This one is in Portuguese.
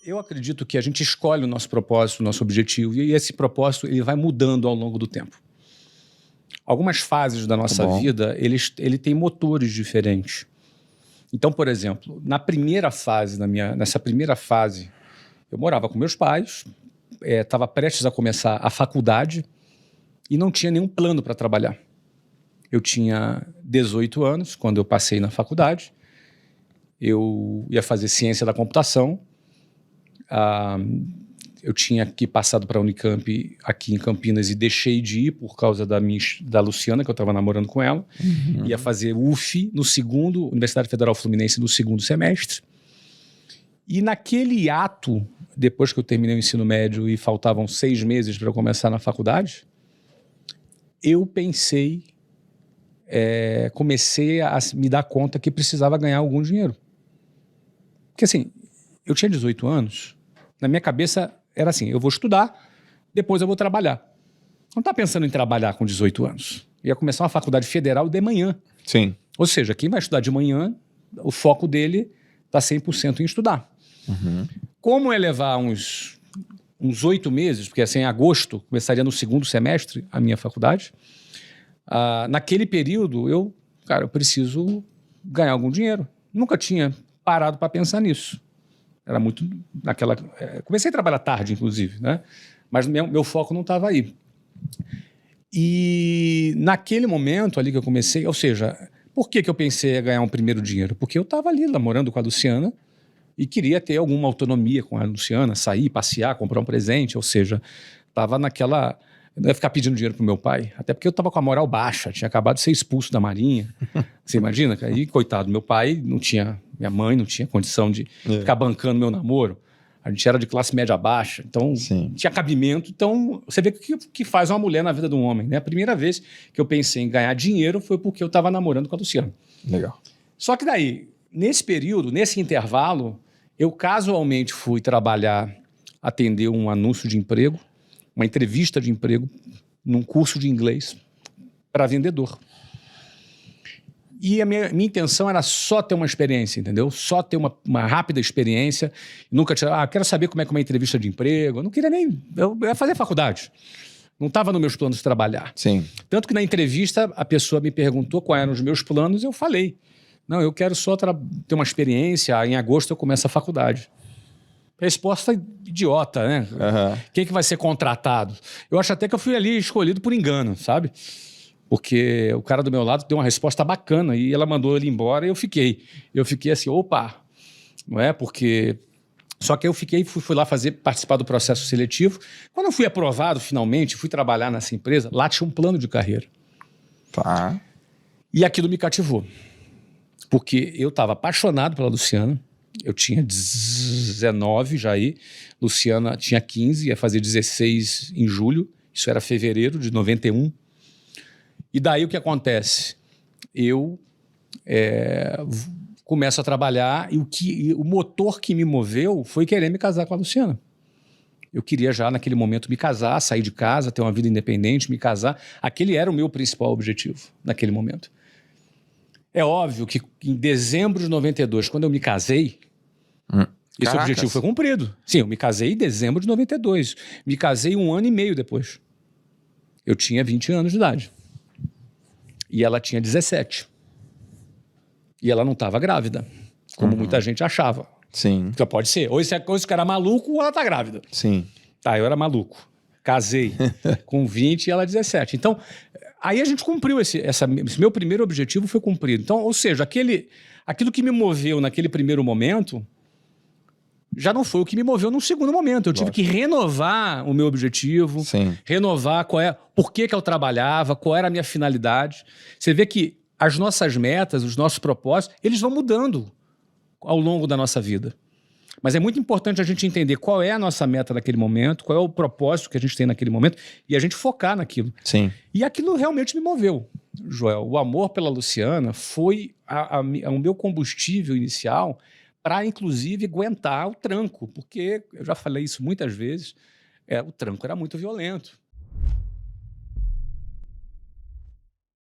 Eu acredito que a gente escolhe o nosso propósito, o nosso objetivo, e esse propósito ele vai mudando ao longo do tempo. Algumas fases da nossa vida, ele tem motores diferentes. Então, por exemplo, nessa primeira fase, eu morava com meus pais, estava prestes a começar a faculdade e não tinha nenhum plano para trabalhar. Eu tinha 18 anos quando eu passei na faculdade, eu ia fazer ciência da computação, eu tinha passado para a Unicamp aqui em Campinas e deixei de ir por causa da Luciana, que eu estava namorando com ela. Ia fazer UF Universidade Federal Fluminense, no segundo semestre. E naquele ato, depois que eu terminei o ensino médio e faltavam 6 meses para eu começar na faculdade, eu comecei a me dar conta que precisava ganhar algum dinheiro. Porque assim, eu tinha 18 anos, na minha cabeça era assim, eu vou estudar, depois eu vou trabalhar. Não está pensando em trabalhar com 18 anos. Ia começar uma faculdade federal de manhã. Sim. Ou seja, quem vai estudar de manhã, o foco dele está 100% em estudar. Como é levar uns 8 meses, porque assim, em agosto, começaria no segundo semestre a minha faculdade, naquele período, eu preciso ganhar algum dinheiro. Nunca tinha parado para pensar nisso. Era muito naquela... comecei a trabalhar tarde, inclusive, né? Mas meu foco não estava aí. E naquele momento ali que eu comecei, ou seja, por que eu pensei em ganhar um primeiro dinheiro? Porque eu estava ali namorando com a Luciana e queria ter alguma autonomia com a Luciana, sair, passear, comprar um presente, ou seja, estava naquela... Eu não ia ficar pedindo dinheiro pro meu pai, até porque eu estava com a moral baixa, tinha acabado de ser expulso da Marinha. Você imagina? Aí, coitado, meu pai não tinha... Minha mãe não tinha condição de ficar bancando meu namoro. A gente era de classe média baixa, então tinha cabimento. Então, você vê o que faz uma mulher na vida de um homem, né? A primeira vez que eu pensei em ganhar dinheiro foi porque eu estava namorando com a Luciana. Legal. Só que daí, nesse período, nesse intervalo, eu casualmente fui trabalhar, atender um anúncio de emprego, uma entrevista de emprego, num curso de inglês para vendedor. E a minha intenção era só ter uma experiência, entendeu? Só ter uma rápida experiência. Nunca tinha... quero saber como é que é uma entrevista de emprego. Eu não queria nem... Eu ia fazer faculdade. Não estava nos meus planos de trabalhar. Sim. Tanto que na entrevista a pessoa me perguntou quais eram os meus planos e eu falei. Não, eu quero só ter uma experiência. Em agosto eu começo a faculdade. Resposta idiota, né? Quem que vai ser contratado? Eu acho até que eu fui ali escolhido por engano, sabe? Porque o cara do meu lado deu uma resposta bacana e ela mandou ele embora e eu fiquei. Eu fiquei assim, opa, não é? Porque... Só que eu fui lá participar do processo seletivo. Quando eu fui aprovado, finalmente, fui trabalhar nessa empresa, lá tinha um plano de carreira. Tá. E aquilo me cativou. Porque eu estava apaixonado pela Luciana. Eu tinha 19 já aí. Luciana tinha 15, ia fazer 16 em julho. Isso era fevereiro de 91. E daí o que acontece? Eu começo a trabalhar e o motor que me moveu foi querer me casar com a Luciana. Eu queria já naquele momento me casar, sair de casa, ter uma vida independente, me casar. Aquele era o meu principal objetivo naquele momento. É óbvio que em dezembro de 92, quando eu me casei, esse objetivo foi cumprido. Sim, eu me casei em dezembro de 92. Me casei 1 ano e meio depois. Eu tinha 20 anos de idade. E ela tinha 17. E ela não estava grávida, como muita gente achava. Sim. Então pode ser. Ou esse cara é maluco ou ela está grávida. Sim. Tá, eu era maluco. Casei com 20 e ela 17. Então, aí a gente cumpriu esse meu primeiro objetivo foi cumprido. Então, ou seja, aquilo que me moveu naquele primeiro momento já não foi o que me moveu num segundo momento. Eu tive que renovar o meu objetivo, renovar por que eu trabalhava, qual era a minha finalidade. Você vê que as nossas metas, os nossos propósitos, eles vão mudando ao longo da nossa vida. Mas é muito importante a gente entender qual é a nossa meta naquele momento, qual é o propósito que a gente tem naquele momento e a gente focar naquilo. Sim. E aquilo realmente me moveu, Joel. O amor pela Luciana foi o meu combustível inicial para, inclusive, aguentar o tranco, porque eu já falei isso muitas vezes, o tranco era muito violento.